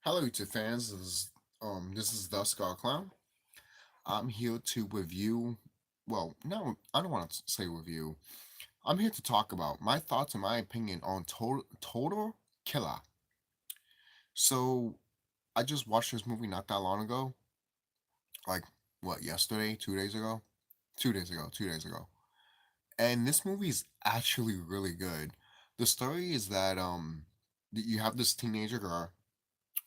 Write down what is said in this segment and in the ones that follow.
Hello, YouTube fans. This is TheSkullKlown. I'm here to review. Well, no, I don't want to say review. I'm here to talk about my thoughts and my opinion on Total Killer. So, I just watched this movie not that long ago. Like, what, yesterday? 2 days ago? 2 days ago. 2 days ago. And this movie is actually really good. The story is that you have this teenager girl.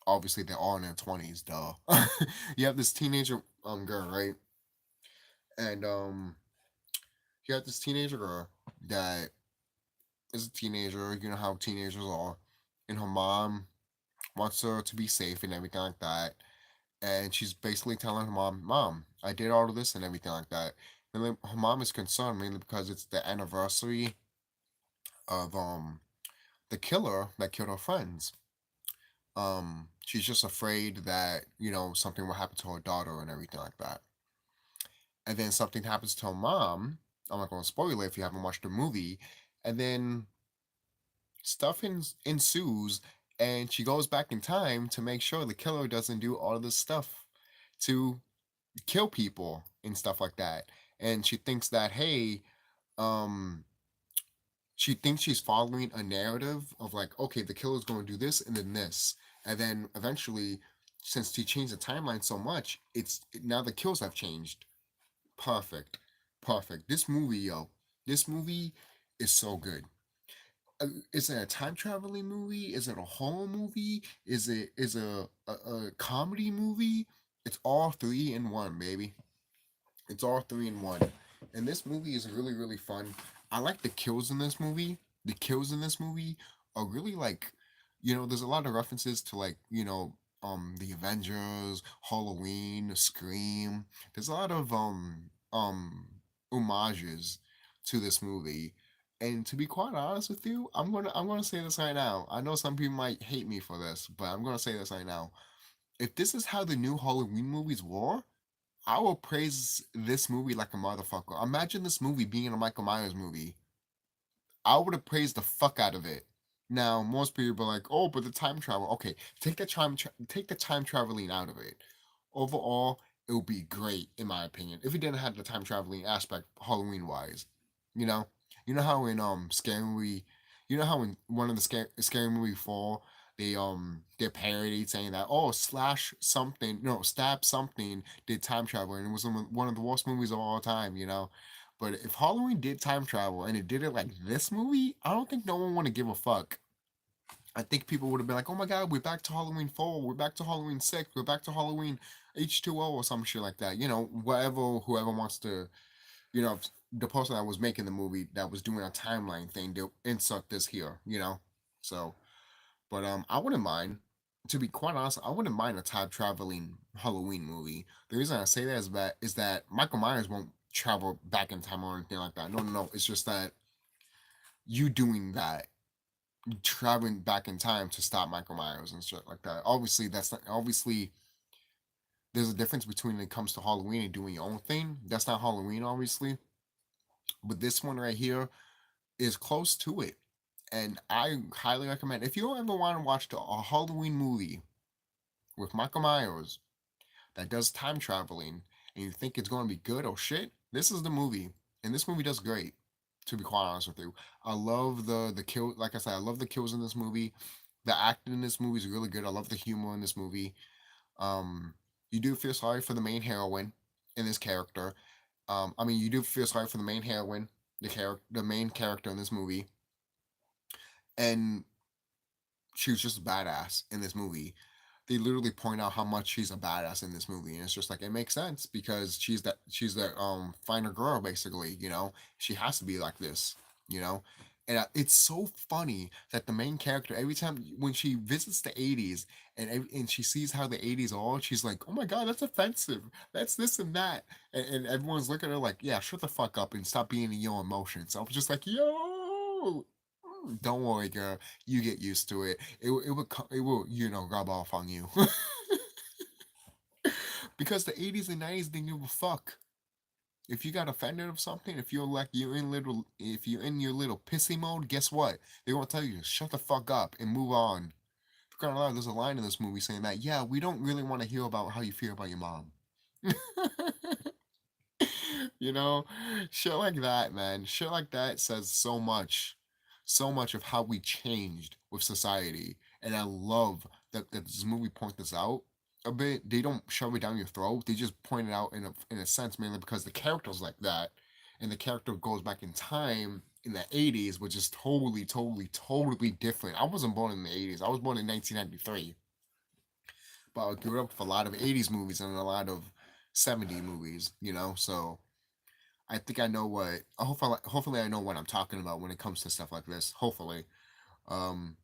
Obviously, they're all in their 20s, duh. You have this teenager girl, right? And you have this teenager girl that is a teenager. You know how teenagers are, and her mom wants her to be safe and everything like that. And she's basically telling her mom, "Mom, I did all of this and everything like that." And then her mom is concerned mainly because it's the anniversary of the killer that killed her friends. She's just afraid that something will happen to her daughter and everything like that. And then something happens to her mom. I'm not going to spoil it if you haven't watched the movie. And then stuff ensues, and she goes back in time to make sure the killer doesn't do all of this stuff to kill people and stuff like that. And she thinks that, hey, um, she thinks she's following a narrative of like, okay, the killer's going to do this and then this. And then eventually, since she changed the timeline so much, now the kills have changed. Perfect. Perfect. This movie is so good. Is it a time traveling movie? Is it a horror movie? Is it a comedy movie? It's all three in one, baby. It's all three in one. And this movie is really, really fun. I like the kills in this movie. The kills in this movie are really like, there's a lot of references to like, the Avengers, Halloween, Scream. There's a lot of homages to this movie. And to be quite honest with you, I'm gonna say this right now. I know some people might hate me for this, but I'm gonna say this right now. If this is how the new Halloween movies were, I will praise this movie like a motherfucker. Imagine this movie being a Michael Myers movie. I would have praised the fuck out of it. Now, most people are like, "Oh, but the time travel." Okay, take the time traveling out of it. Overall, it would be great in my opinion if it didn't have the time traveling aspect Halloween wise. You know, you know how in scary movie, you know how in one of the scary movie 4 they parodied saying that, oh, slash something, no, stab something did time travel and it was one of the worst movies of all time. But if Halloween did time travel and it did it like this movie, I don't think no one want to give a fuck. I think people would have been like, "Oh my god, we're back to Halloween 4, we're back to Halloween 6, we're back to Halloween H2O or some shit like that." Whatever whoever wants to, the person that was making the movie that was doing a timeline thing, they'll insert this here. So, but I wouldn't mind. To be quite honest, I wouldn't mind a time traveling Halloween movie. The reason I say that is that Michael Myers won't travel back in time or anything like that. No, no, no. It's just that you doing that, traveling back in time to stop Michael Myers and shit like that. Obviously, that's not obviously there's a difference between when it comes to Halloween and doing your own thing. That's not Halloween, obviously. But this one right here is close to it. And I highly recommend if you ever want to watch a Halloween movie with Michael Myers that does time traveling and you think it's going to be good or shit, this is the movie. And this movie does great, to be quite honest with you. I love the kill. Like I said, I love the kills in this movie. The acting in this movie is really good. I love the humor in this movie. Um, you do feel sorry for the main heroine in this character. I mean, you do feel sorry for the main heroine, the main character in this movie, and she was just a badass in this movie. They literally point out how much she's a badass in this movie, and it's just like it makes sense because she's that finer girl basically. She has to be like this, you know. And it's so funny that the main character every time when she visits the 80s and she sees how the 80s are, she's like, "Oh my god, that's offensive. That's this and that," and everyone's looking at her like, "Yeah, shut the fuck up and stop being in your emotions." So I was just like, "Yo, don't worry, girl. You get used to it. It will rub off on you." Because the 80s and 90s didn't give a fuck. If you got offended of something, if you're in your little pissy mode, guess what? They're gonna tell you to shut the fuck up and move on. For crying out loud, there's a line in this movie saying that, yeah, we don't really want to hear about how you feel about your mom. You know, shit like that, man. Shit like that says so much of how we changed with society. And I love that this movie points this out a bit. They don't shove it down your throat. They just point it out in a sense, mainly because the character's like that, and the character goes back in time in the 80s, which is totally, totally, totally different. I wasn't born in the 80s. I was born in 1993, but I grew up with a lot of 80s movies and a lot of 70 movies. So I think I know what. Hopefully, I know what I'm talking about when it comes to stuff like this. Hopefully, um,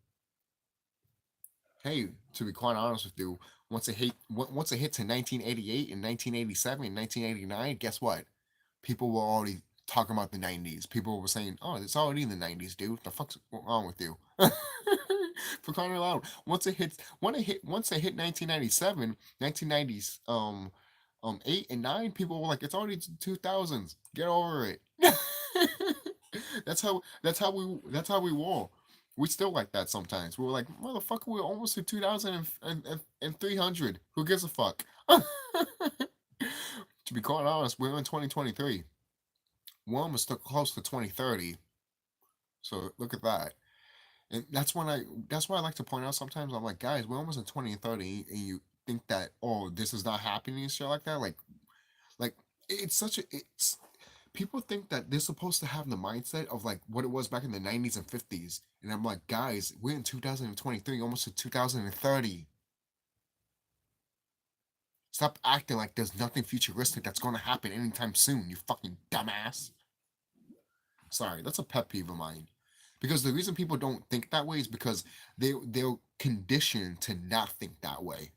hey, to be quite honest with you, once it hit to 1988 and 1987 and 1989, guess what? People were already talking about the 90s. People were saying, "Oh, it's already in the 90s, dude. The fuck's wrong with you?" For crying out loud, once it hit 1997, 1990s, 8 and 9, people were like, "It's already 2000s. Get over it." That's how we were. We still like that sometimes. We were like, "Motherfucker, we're almost to 2000 and 300. Who gives a fuck?" To be quite honest, we're in 2023. We're almost close to 2030. So look at that. And that's why I like to point out sometimes. I'm like, guys, we're almost in 2030, and you think that, oh, this is not happening and shit like that. Like it's such a it's people think that they're supposed to have the mindset of like what it was back in the 90s and 50s. And I'm like, guys, we're in 2023, almost to 2030. Stop acting like there's nothing futuristic that's going to happen anytime soon, you fucking dumbass. Sorry, that's a pet peeve of mine. Because the reason people don't think that way is because they're conditioned to not think that way.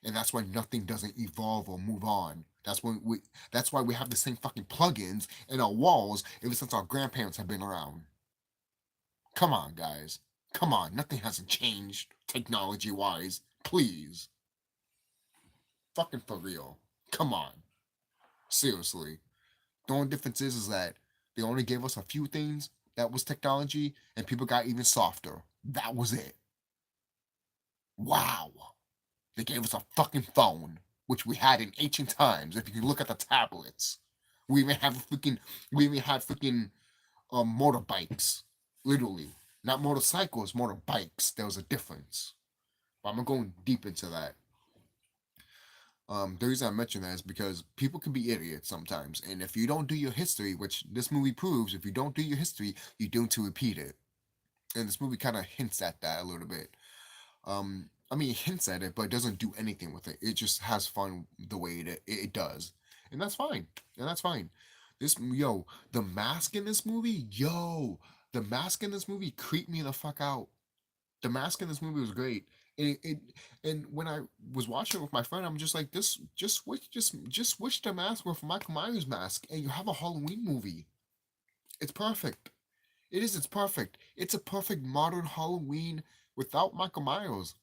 And that's why nothing doesn't evolve or move on. That's why we have the same fucking plugins in our walls ever since our grandparents have been around. Come on, guys. Come on, nothing hasn't changed technology wise. Please. Fucking for real. Come on. Seriously. The only difference is that they only gave us a few things that was technology, and people got even softer. That was it. Wow. They gave us a fucking phone, which we had in ancient times. If you can look at the tablets, we even had freaking motorbikes, literally, not motorcycles, motorbikes. There was a difference. But I'm going deep into that. The reason I mention that is because people can be idiots sometimes, and if you don't do your history, which this movie proves, if you don't do your history, you're doomed to repeat it. And this movie kind of hints at that a little bit. I mean, it hints at it, but it doesn't do anything with it. It just has fun the way it does, and that's fine. And that's fine. The mask in this movie, the mask in this movie creeped me the fuck out. The mask in this movie was great. And when I was watching it with my friend, I'm just like, this just switch the mask with Michael Myers mask, and you have a Halloween movie. It's perfect. It is. It's perfect. It's a perfect modern Halloween without Michael Myers.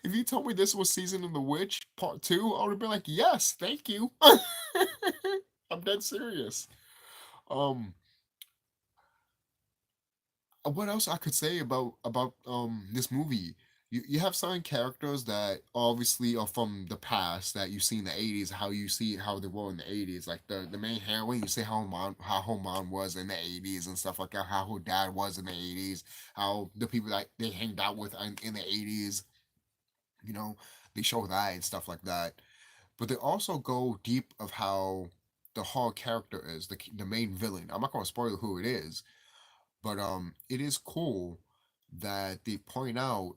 If you told me this was Season of the Witch Part Two, I would have been like, yes, thank you. I'm dead serious. Um, what else I could say about this movie? You have certain characters that obviously are from the past that you see in the 80s, how you see how they were in the 80s. Like the main heroine, you see how her mom was in the 80s and stuff like that, how her dad was in the 80s, how the people that they hanged out with in the 80s, you know, they show that and stuff like that. But they also go deep of how the whole character is, the main villain. I'm not gonna spoil who it is, but it is cool that they point out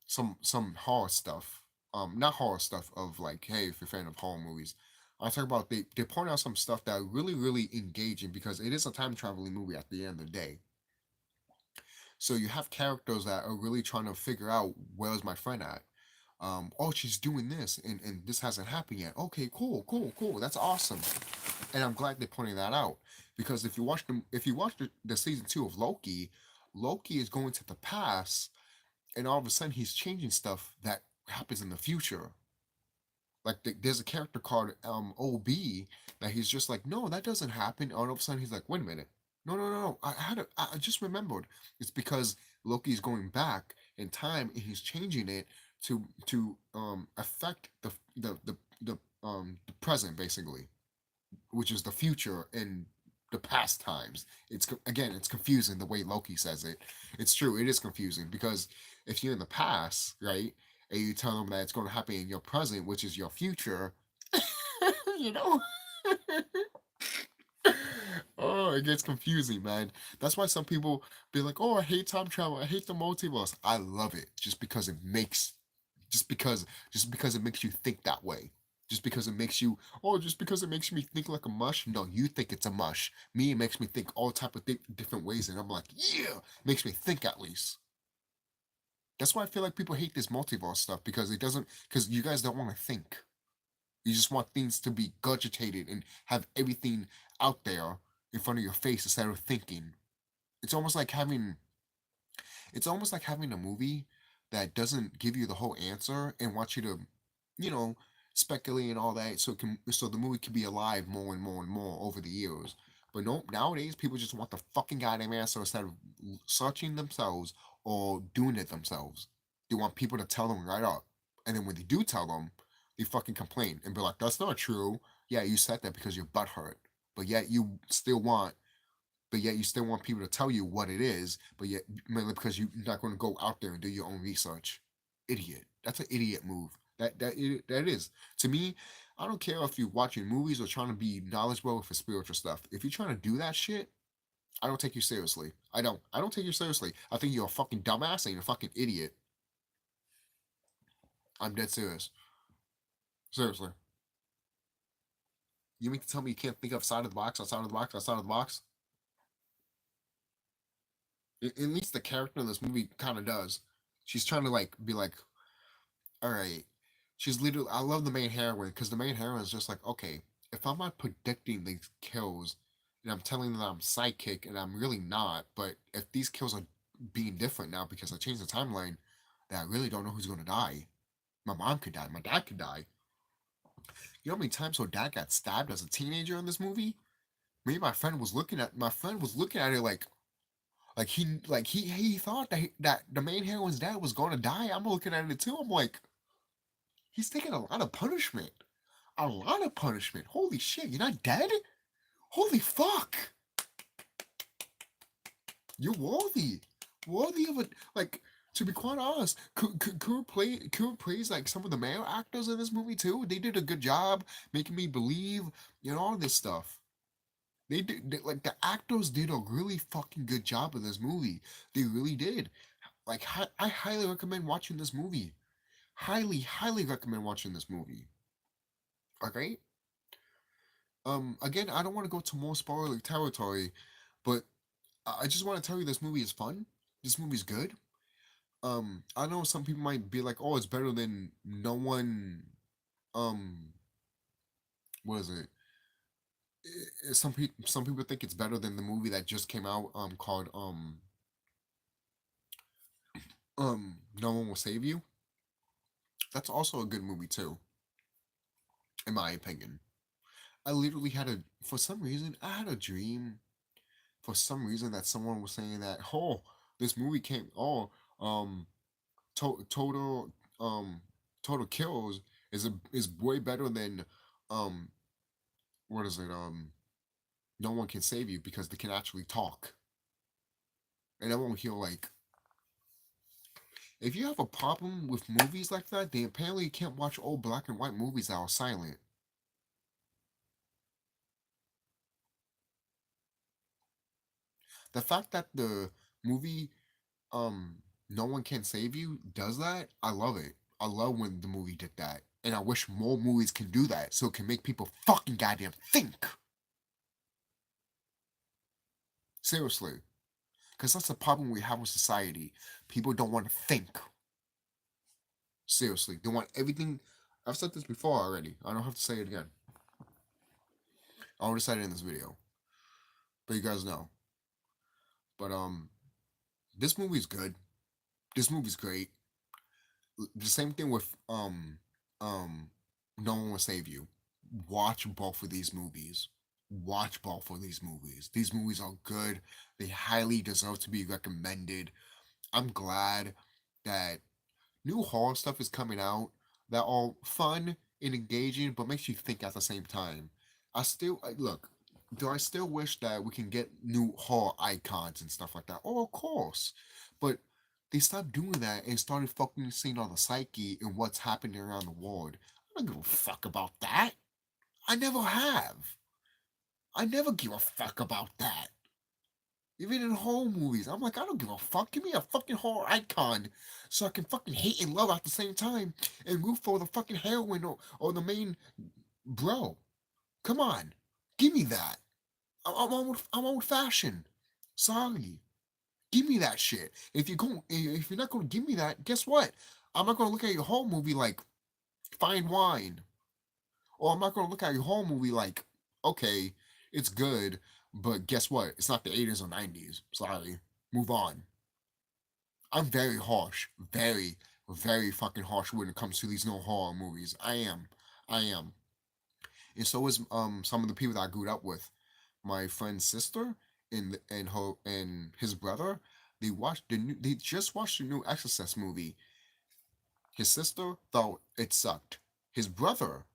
some horror stuff. Not horror stuff of like, hey, if you're a fan of horror movies. I talk about they point out some stuff that are really, really engaging because it is a time traveling movie at the end of the day. So you have characters that are really trying to figure out where's my friend at. Oh, she's doing this and this hasn't happened yet. Okay, cool, cool, cool. That's awesome. And I'm glad they're pointing that out because if you watch the season 2 of Loki, Loki is going to the past, and all of a sudden he's changing stuff that happens in the future. Like there's a character called OB that he's just like, no, that doesn't happen. All of a sudden he's like, wait a minute, no, no, no, no. I just remembered. It's because Loki's going back in time and he's changing it to affect the present basically, which is the future and the past times. Again, it's confusing the way Loki says it. It's true, it is confusing because if you're in the past, right, and you tell them that it's going to happen in your present, which is your future, you know. Oh, it gets confusing, man. That's why some people be like, "Oh, I hate time travel. I hate the multiverse." I love it just because just because it makes you think that way. Just because it makes you, oh, just because it makes me think like a mush. No, you think it's a mush. Me, it makes me think all type of different ways, and I'm like, yeah, makes me think at least. That's why I feel like people hate this multiverse stuff because it doesn't, because you guys don't want to think. You just want things to be gurgitated and have everything out there in front of your face instead of thinking. It's almost like having it's almost like having a movie that doesn't give you the whole answer and wants you to, you know, speculate and all that so the movie can be alive more and more and more over the years. But no, nowadays people just want the fucking goddamn answer instead of searching themselves or doing it themselves. They want people to tell them right up. And then when they do tell them, they fucking complain and be like, that's not true. Yeah, you said that because your butt hurt. But yet you still want people to tell you what it is, but yet mainly because you're not going to go out there and do your own research. Idiot. That's an idiot move. That is. To me, I don't care if you're watching movies or trying to be knowledgeable for spiritual stuff. If you're trying to do that shit, I don't take you seriously. I don't. I don't take you seriously. I think you're a fucking dumbass and you're a fucking idiot. I'm dead serious. Seriously. You mean to tell me you can't think outside of the box, outside of the box, outside of the box? At least the character in this movie kind of does. She's trying to like be like, all right. She's literally. I love the main heroine because the main heroine is just like, okay, if I'm not predicting these kills, and I'm telling them that I'm psychic, and I'm really not, but if these kills are being different now because I changed the timeline, then I really don't know who's gonna die. My mom could die. My dad could die. You know how many times her dad got stabbed as a teenager in this movie? Me and my friend was looking at it like he thought that the main heroine's dad was gonna die. I'm looking at it too. I'm like, he's taking a lot of punishment. A lot of punishment. Holy shit, you're not dead? Holy fuck. You're worthy. Worthy of it. Like, to be quite honest, could praise like some of the male actors in this movie too. They did a good job making me believe in all this stuff. Like the actors did a really fucking good job in this movie. They really did. Like I highly recommend watching this movie. Highly recommend watching this movie. Okay. Again, I don't want to go to more spoiler territory, but I just want to tell you this movie is fun. This movie's good. I know some people might be like, "Oh, it's better than no one." Um, what is it? Some people think it's better than the movie that just came out. Called No One Will Save You. That's also a good movie too, in my opinion. I literally had a for some reason I had a dream for some reason that someone was saying that, oh, this movie came, um total total kills is way better than um what is it, no one can save you because they can actually talk. And everyone here like, if you have a problem with movies like that, then apparently you can't watch old black and white movies that are silent. The fact that the movie No One Can Save You does that, I love it. I love when the movie did that. And I wish more movies can do that so it can make people fucking goddamn think. Seriously. Because that's the problem we have with society. People don't want to think. Seriously. They want everything. I've said this before already. I don't have to say it again. I already said it in this video. But you guys know. But this movie's good. This movie's great. The same thing with um No One Will Save You. Watch both of these movies. Watch both of these movies. These movies are good. They highly deserve to be recommended. I'm glad that new horror stuff is coming out that are fun and engaging, but makes you think at the same time. Look. Do I still wish that we can get new horror icons and stuff like that? Oh, of course, but they stopped doing that and started focusing on the psyche and what's happening around the world. I don't give a fuck about that. I never have. I never give a fuck about that. Even in horror movies, I'm like, I don't give a fuck. Give me a fucking horror icon so I can fucking hate and love at the same time and root for the fucking heroine or the main bro. Come on. Give me that. I'm old fashioned. Sorry. Give me that shit. If you're not gonna give me that, guess what? I'm not gonna look at your whole movie like fine wine. Or I'm not gonna look at your whole movie like, okay, it's good, but guess what? It's not the 80s or 90s. Sorry. Move on. I'm very harsh. Very, very fucking harsh when it comes to these no horror movies. I am. I am. And so is some of the people that I grew up with. My friend's sister and his brother. They just watched the new Exorcist movie. His sister thought it sucked. His brother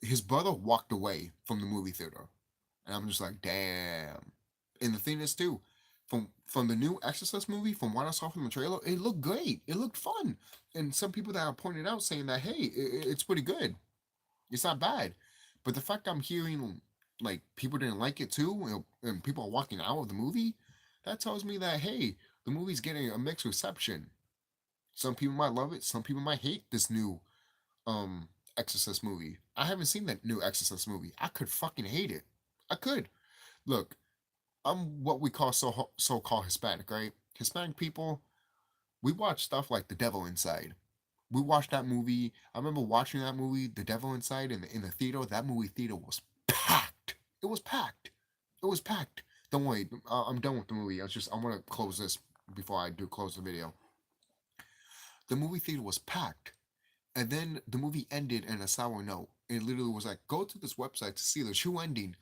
his brother walked away from the movie theater. And I'm just like, damn. And the thing is too, from the new Exorcist movie, from what I saw from the trailer, it looked great. It looked fun. And some people that are pointed out saying that, hey, it's pretty good. It's not bad. But the fact I'm hearing like people didn't like it too, and people are walking out of the movie, that tells me that hey, the movie's getting a mixed reception. Some people might love it, some people might hate this new um Exorcist movie. I haven't seen that new Exorcist movie. I could fucking hate it. I could. Look, I'm what we call so called Hispanic, right? Hispanic people, we watch stuff like The Devil Inside. We watched that movie. I remember watching that movie, The Devil Inside, in the theater. That movie theater was packed. It was packed. It was packed. Don't worry, I'm done with the movie. I want to close this before I do close the video. The movie theater was packed, and then the movie ended in a sour note. It literally was like, go to this website to see the true ending.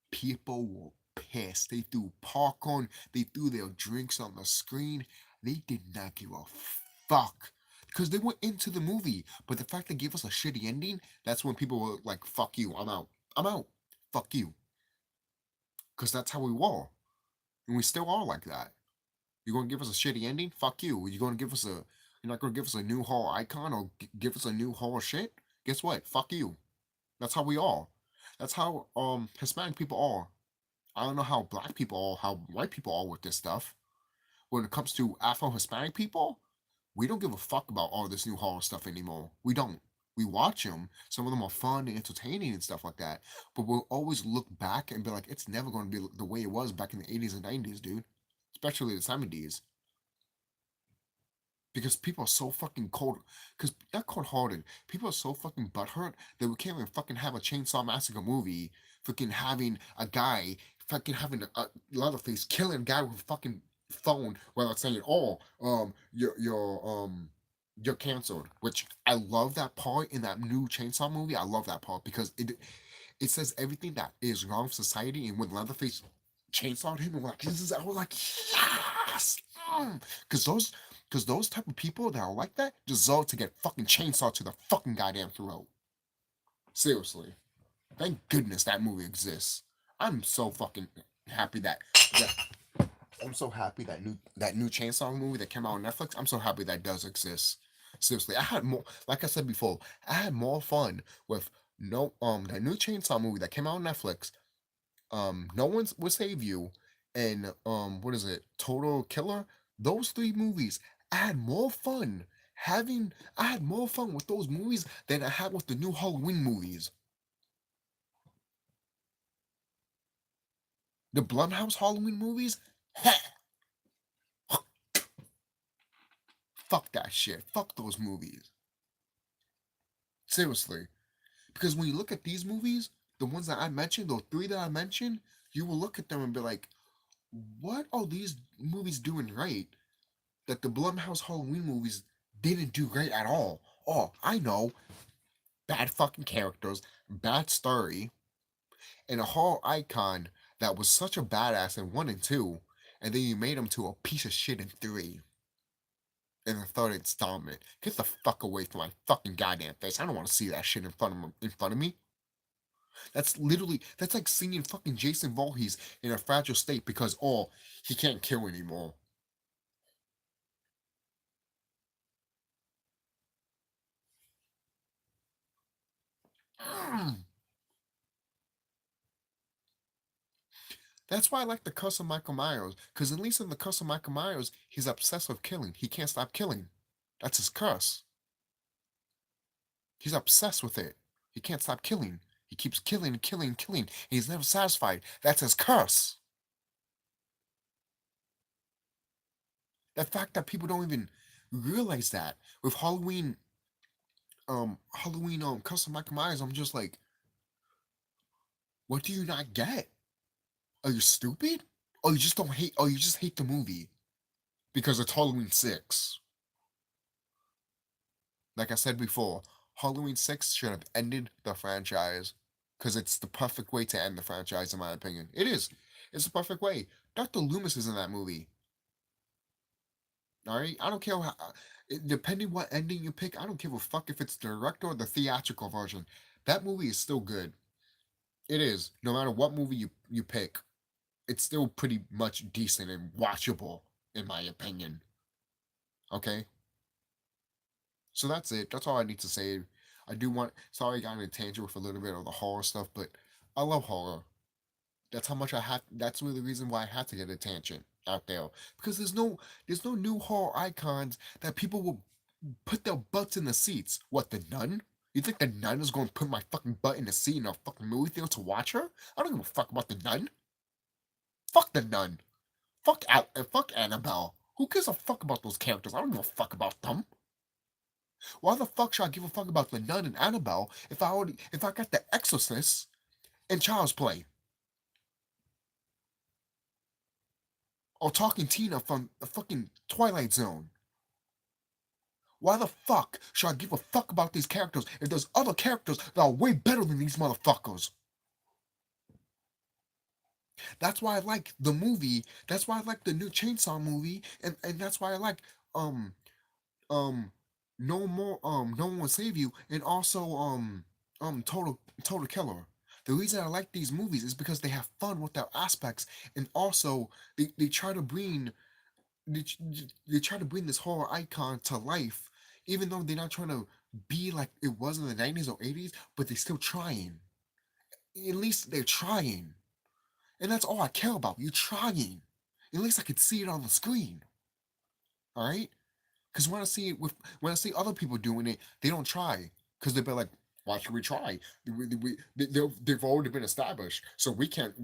People were pissed. They threw popcorn. They threw their drinks on the screen. They did not give a fuck because they went into the movie. But the fact they gave us a shitty ending, that's when people were like, "Fuck you, I'm out. I'm out. Fuck you." Because that's how we were, and we still are like that. You're gonna give us a shitty ending? Fuck you. You're gonna give us a. You're not gonna give us a new horror icon or give us a new horror shit. Guess what? Fuck you. That's how we are. That's how Hispanic people are. I don't know how black people are, how white people are with this stuff. When it comes to Afro Hispanic people, we don't give a fuck about all this new horror stuff anymore. We don't. We watch them. Some of them are fun and entertaining and stuff like that. But we'll always look back and be like, it's never going to be the way it was back in the 80s and 90s, dude. Especially the 70s. Because people are so fucking cold. Because not cold hearted. People are so fucking butthurt that we can't even fucking have a Chainsaw Massacre movie. Fucking having a guy, fucking having a Leatherface killing a guy with a fucking phone while it's saying, oh, you're canceled. Which I love that part in that new Chainsaw movie. I love that part because it says everything that is wrong with society. And when Leatherface chainsawed him, and we're like, this is, I was like, yes, because those type of people that are like that deserve to get fucking chainsawed to the fucking goddamn throat. Seriously, thank goodness that movie exists. I'm so fucking happy that I'm so happy that new Chainsaw movie that came out on Netflix. I'm so happy that does exist. Seriously, I had more. Like I said before, I had more fun with no that new Chainsaw movie that came out on Netflix. No One Will Save You, and what is it? Total Killer. Those three movies, I had more fun having. I had more fun with those movies than I had with the new Halloween movies. The Blumhouse Halloween movies. Fuck that shit. Fuck those movies. Seriously. Because when you look at these movies, the ones that I mentioned, those three that I mentioned, you will look at them and be like, what are these movies doing right that the Blumhouse Halloween movies didn't do great at all? Oh, I know. Bad fucking characters, bad story, and a horror icon that was such a badass in one and two. and then you made him to a piece of shit in 3 in the third installment. Get the fuck away from my fucking goddamn face. I don't want to see that shit in front of me. That's like seeing fucking Jason Voorhees in a fragile state because he can't kill anymore. Mm. That's why I like the Curse of Michael Myers, because at least in the Curse of Michael Myers, he's obsessed with killing. He can't stop killing. That's his curse. He's obsessed with it. He can't stop killing. He keeps killing and killing and killing. And he's never satisfied. That's his curse. The fact that people don't even realize that with Halloween, Curse of Michael Myers, I'm just like, what do you not get? Are you stupid? Or you just don't hate? Or you just hate the movie because it's Halloween 6? Like I said before, Halloween 6 should have ended the franchise because it's the perfect way to end the franchise, in my opinion. It is. It's the perfect way. Dr. Loomis is in that movie. All right, I don't care depending what ending you pick. I don't give a fuck if it's the director or the theatrical version. That movie is still good. It is. No matter what movie you pick, it's still pretty much decent and watchable, in my opinion. Okay, so that's it. That's all I need to say. I do want. Sorry, I got in a tangent with a little bit of the horror stuff, but I love horror. That's how much I have. That's really the reason why I had to get a tangent out there because there's no new horror icons that people will put their butts in the seats. What, the nun? You think the nun is going to put my fucking butt in the seat in a fucking movie theater to watch her? I don't give a fuck about the nun. Fuck the nun. Fuck Annabelle. Who gives a fuck about those characters? I don't give a fuck about them. Why the fuck should I give a fuck about the nun and Annabelle if I got the Exorcist and Child's Play or Talking Tina from the fucking Twilight Zone? Why the fuck should I give a fuck about these characters if there's other characters that are way better than these motherfuckers? That's why I like the movie. That's why I like the new Chainsaw movie, and that's why I like um um No One Will Save You, and also Total Killer. The reason I like these movies is because they have fun with their aspects, and also they try to bring they, they try to bring this horror icon to life, even though they're not trying to be like it was in the 90s or 80s, but they're still trying. At least they're trying. And that's all I care about. You're trying. At least I could see it on the screen. All right? Because when I see other people doing it, they don't try. Because they'll be like, why should we try? They've already been established, so we can't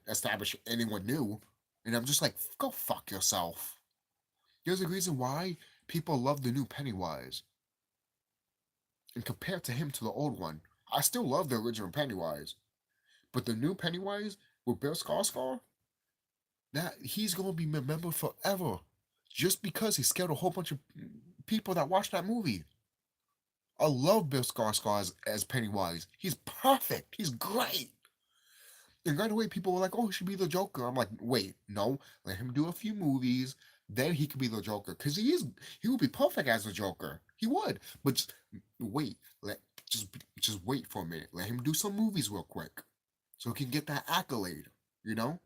establish anyone new. And I'm just like, go fuck yourself. There's a reason why people love the new Pennywise, and compared to him to the old one, I still love the original Pennywise, but the new Pennywise with Bill Skarsgård, that he's gonna be remembered forever, just because he scared a whole bunch of people that watched that movie. I love Bill Skarsgård as Pennywise. He's perfect. He's great. And right away, people were like, "Oh, he should be the Joker." I'm like, "Wait, no. Let him do a few movies, then he could be the Joker, because he would be perfect as the Joker. He would. But just wait, just wait for a minute. Let him do some movies real quick, so he can get that accolade. You know,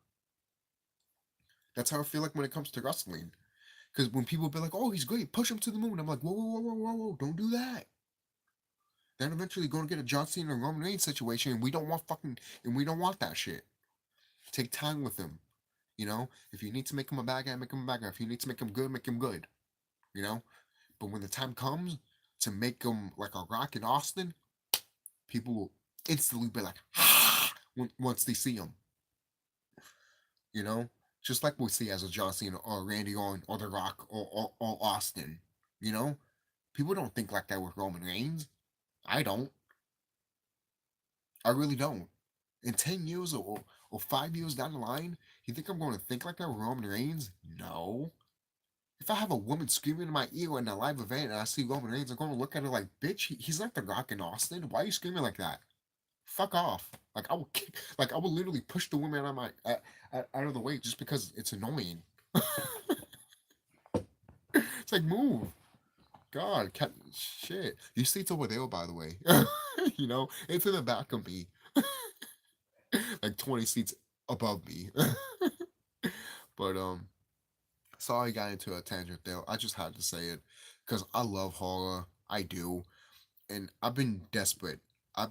that's how I feel like when it comes to wrestling. Because when people be like, "Oh, he's great, push him to the moon," I'm like, "Whoa, whoa, whoa, whoa, whoa, whoa! Don't do that." Then eventually going to get a John Cena and Roman Reigns situation, and we don't want that shit. Take time with him. You know, if you need to make him a bad guy, make him a bad guy. If you need to make him good, make him good. You know, but when the time comes to make him like a Rock in Austin, people will instantly be like, once they see him. You know, just like we see as a John Cena or Randy Orton or The Rock or Austin. You know, people don't think like that with Roman Reigns. I don't. I really don't. In 10 years or 5 years down the line, you think I'm going to think like that with Roman Reigns? No. If I have a woman screaming in my ear in a live event and I see Roman Reigns, I'm going to look at her like, bitch, he's not the Rock in Austin. Why are you screaming like that? Fuck off. Like I will literally push the woman out of the way just because it's annoying. It's like move. God, shit. You seats over there, by the way. You know, it's in the back of me, like 20 seats above me. But sorry I got into a tangent there. I just had to say it because I love horror. I do, and I've been desperate. I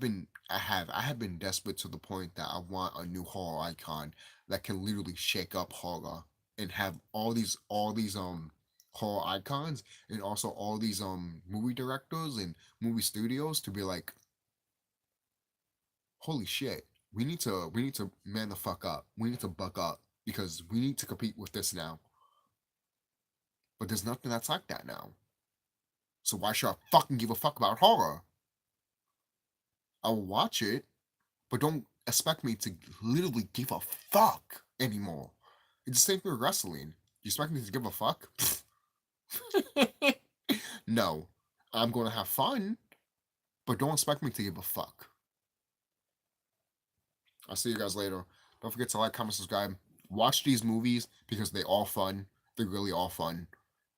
have been desperate to the point that I want a new horror icon that can literally shake up horror and have all these horror icons and also all these movie directors and movie studios to be like, holy shit, we need to man the fuck up. We need to buck up because we need to compete with this now. But there's nothing that's like that now. So why should I fucking give a fuck about horror? I will watch it, but don't expect me to literally give a fuck anymore. It's the same thing with wrestling. You expect me to give a fuck? No. I'm going to have fun, but don't expect me to give a fuck. I'll see you guys later. Don't forget to like, comment, subscribe. Watch these movies because they all fun. They're really all fun.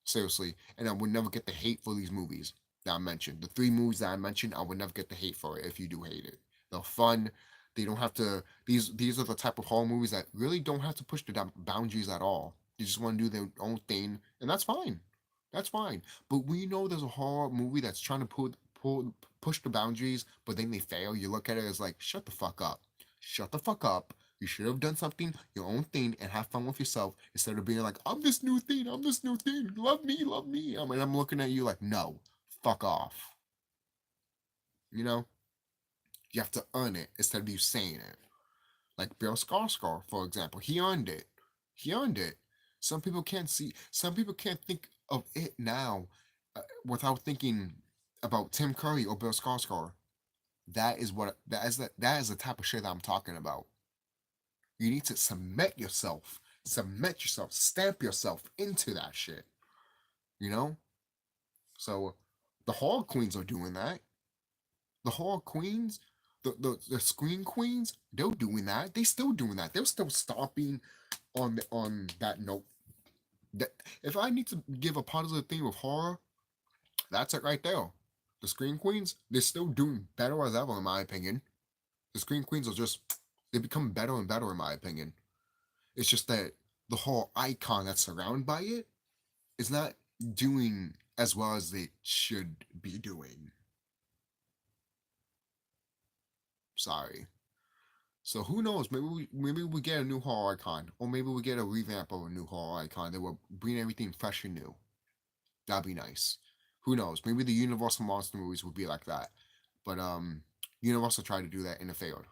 Seriously. And I would never get the hate for these movies that I mentioned. The three movies that I mentioned, I would never get the hate for it if you do hate it. They're fun. They don't have to. These are the type of horror movies that really don't have to push the boundaries at all. They just want to do their own thing, and that's fine. That's fine. But we know there's a horror movie that's trying to push the boundaries, but then they fail. You look at it as like, shut the fuck up. Shut the fuck up. You should have done something, your own thing, and have fun with yourself instead of being like, I'm this new thing, I'm this new thing, love me, love me. I mean, I'm looking at you like, no, fuck off. You know, you have to earn it instead of you saying it. Like Bill Skarsgård, for example, he earned it. He earned it. Some people can't think of it now without thinking about Tim Curry or Bill Skarsgård. That is the type of shit that I'm talking about. You need to cement yourself, stamp yourself into that shit. You know? So the horror queens are doing that. The horror queens, the screen queens, they're doing that. They still doing that. They're still stomping on that note. That, if I need to give a positive thing with horror, that's it right there. The screen queens, they're still doing better as ever, in my opinion. The screen queens are just they become better and better, in my opinion. It's just that the whole icon that's surrounded by it is not doing as well as they should be doing. Sorry. So who knows? Maybe we get a new horror icon, or maybe we get a revamp of a new horror icon that will bring everything fresh and new. That'd be nice. Who knows? Maybe the Universal monster movies would be like that, but Universal tried to do that and it failed.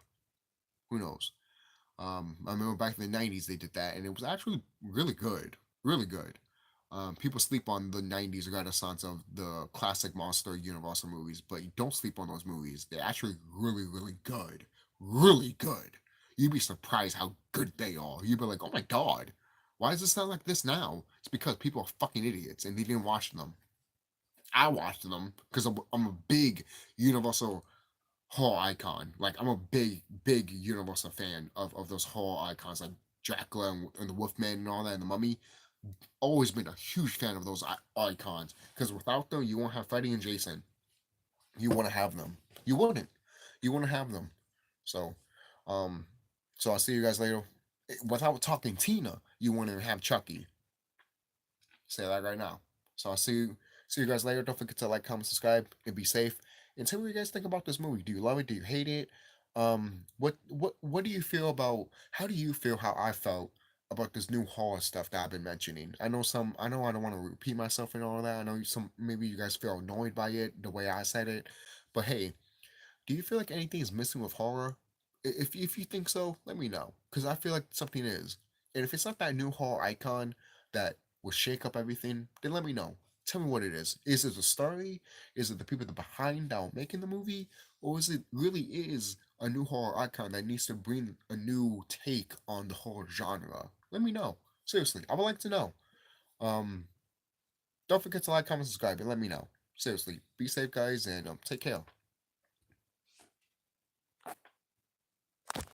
Who knows? I remember back in the '90s they did that, and it was actually really good, really good. People sleep on the '90s renaissance of the classic monster Universal movies, but you don't sleep on those movies. They're actually really, really good, really good. You'd be surprised how good they are. You'd be like, oh my god, why does it sound like this now? It's because people are fucking idiots and they didn't watch them. I watched them because I'm a big Universal horror icon. Like I'm a big Universal fan of those horror icons like Dracula and the Wolfman and all that and the Mummy. Always been a huge fan of those icons because without them you won't have Freddy and Jason. You want to have them. You wouldn't. You want to have them. So, um, so I'll see you guys later. Without talking Tina, you want to have Chucky. Say that right now. So I'll see you guys later. Don't forget to like, comment, subscribe, and be safe. And tell me what you guys think about this movie. Do you love it? Do you hate it? What do you feel about? How do you feel? How I felt about this new horror stuff that I've been mentioning? I know some. I know I don't want to repeat myself and all that. I know some. Maybe you guys feel annoyed by it the way I said it. But hey, do you feel like anything is missing with horror? If you think so, let me know. Because I feel like something is. And if it's not that new horror icon that will shake up everything, then let me know. Tell me what it is. Is it the story? Is it the people that behind that are making the movie? Or is it really is a new horror icon that needs to bring a new take on the horror genre? Let me know. Seriously, I would like to know. Um, don't forget to like, comment, subscribe, and let me know. Seriously, be safe, guys, and take care.